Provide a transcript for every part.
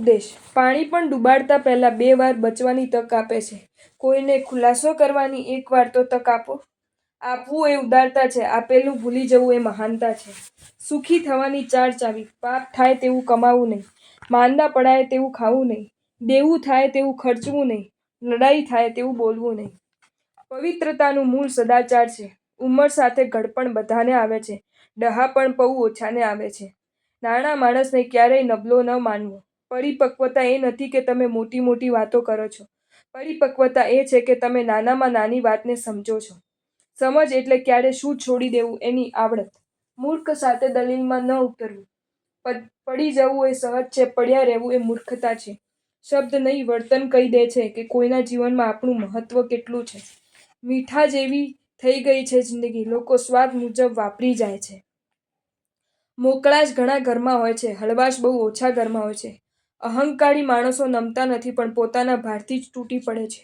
ઉપદેશ: પાણી પણ ડૂબાડતા પહેલાં 2 વાર બચવાની તક આપે છે. કોઈને ખુલાસો કરવાની 1 વાર તો તક આપો. આપવું એ ઉદારતા છે. આપેલું ભૂલી જવું એ મહાનતા છે. સુખી થવાની 4 ચાવી: પાપ થાય તેવું કમાવું નહીં, માંદા પડાય તેવું ખાવું નહીં, દેવું થાય તેવું ખર્ચવું નહીં, લડાઈ થાય તેવું બોલવું નહીં. પવિત્રતાનું મૂળ સદાચાર છે. ઉંમર સાથે ઘડપણ બધાને આવે છે, ડહાપણ બહુ ઓછાને આવે છે. નાના માણસને ક્યારેય નબળો ન માનવો. પરિપક્વતા એ નથી કે તમે મોટી મોટી વાતો કરો છો. પરિપક્વતા એ છે કે તમે નાનામાં નાની વાતને સમજો છો. સમજ એટલે ક્યારે શું છોડી દેવું એની આવડત. મૂર્ખ સાથે દલીલમાં ન ઉતરવું. પડી જવું એ સહજ છે, પડ્યા રહેવું એ મૂર્ખતા છે. શબ્દ નહીં, વર્તન કહી દે છે કે કોઈના જીવનમાં આપણું મહત્વ કેટલું છે. મીઠા જેવી થઈ ગઈ છે જિંદગી, લોકો સ્વાદ મુજબ વાપરી જાય છે. મોકળાશ ઘણા ઘરમાં હોય છે, હળવાશ બહુ ઓછા ઘરમાં હોય છે. અહંકારી માણસો નમતા નથી, પણ પોતાના ભારથી જ તૂટી પડે છે.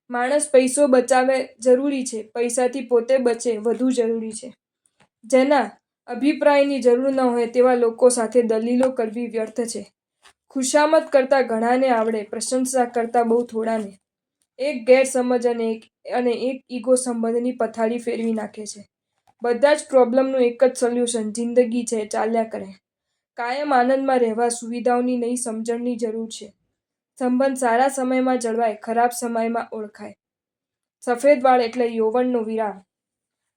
માણસ પૈસો બચાવે જરૂરી છે, પૈસાથી પોતે બચે વધુ જરૂરી છે. જેના અભિપ્રાયની જરૂર ન હોય તેવા લોકો સાથે દલીલો કરવી વ્યર્થ છે. ખુશામત કરતા ઘણાને આવડે, પ્રશંસા કરતા બહુ થોડાને. એક ગેરસમજ અને એક ઈગો સંબંધની પથારી ફેરવી નાખે છે. બધા જ પ્રોબ્લેમનું એક જ સોલ્યુશન: જિંદગી છે, ચાલ્યા કરે. કાયમ આનંદમાં રહેવા સુવિધાઓની નહીં, સમજણની જરૂર છે. સંબંધ સારા સમયમાં જળવાય, ખરાબ સમયમાં ઓળખાય. સફેદ વાળ એટલે યૌવનનો વિરામ.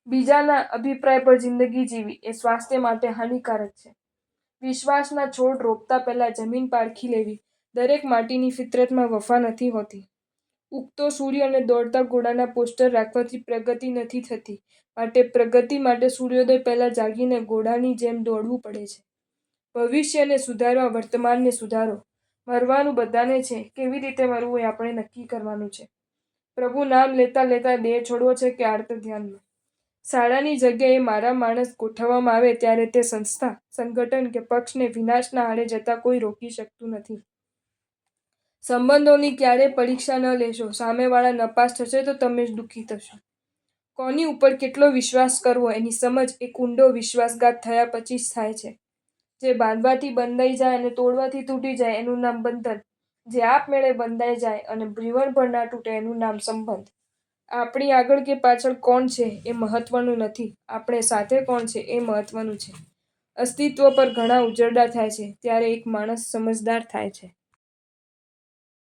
બીજાના અભિપ્રાય પર જિંદગી જીવવી એ સ્વાસ્થ્ય માટે હાનિકારક છે. વિશ્વાસના છોડ રોપતા પહેલા જમીન પારખી લેવી. દરેક માટીની ફિતરતમાં વફા નથી હોતી. ઉગતો સૂર્ય અને દોડતા ઘોડાના પોસ્ટર રાખવાથી પ્રગતિ નથી થતી. માટે પ્રગતિ માટે સૂર્યોદય પહેલા જાગીને ઘોડાની જેમ દોડવું પડે છે. ભવિષ્યને સુધારવા વર્તમાનને સુધારો. મરવાનું બધાને છે, કેવી રીતે મરવું એ આપણે નક્કી કરવાનું છે. પ્રભુ નામ લેતા લેતા દેહ છોડવો છે કે આર્ત ધ્યાનમાં. શાળાની જગ્યાએ મારા માણસ ગોઠવવામાં આવે ત્યારે તે સંસ્થા, સંગઠન કે પક્ષને વિનાશના આડે જતા કોઈ રોકી શકતું નથી. સંબંધોની ક્યારેય પરીક્ષા ન લેશો. સામેવાળા નપાસ થશે તો તમે જ દુઃખી થશો. કોની ઉપર કેટલો વિશ્વાસ કરવો એની સમજ એક ઊંડો વિશ્વાસઘાત થયા પછી જ થાય છે. જે બાંધવાથી બંધાઈ જાય અને તોડવાથી તૂટી જાય એનું નામ બંધન. જે આપમેળે બંધાઈ જાય અને જીવનભર ના તૂટે એનું નામ સંબંધ. આપણી આગળ કે પાછળ કોણ છે એ મહત્વનું નથી, આપણે સાથે કોણ છે એ મહત્વનું છે. અસ્તિત્વ પર ઘણા ઉજરડા થાય છે ત્યારે એક માણસ સમજદાર થાય છે.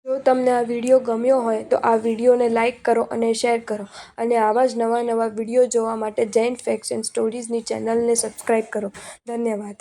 જો તમને આ વિડીયો ગમ્યો હોય તો આ વિડીયોને લાઇક કરો અને શેર કરો, અને આવા જ નવા વિડીયો જોવા માટે જૈન ફેક્ટ્સ એન્ડ સ્ટોરીઝની ચેનલને સબસ્ક્રાઈબ કરો. ધન્યવાદ.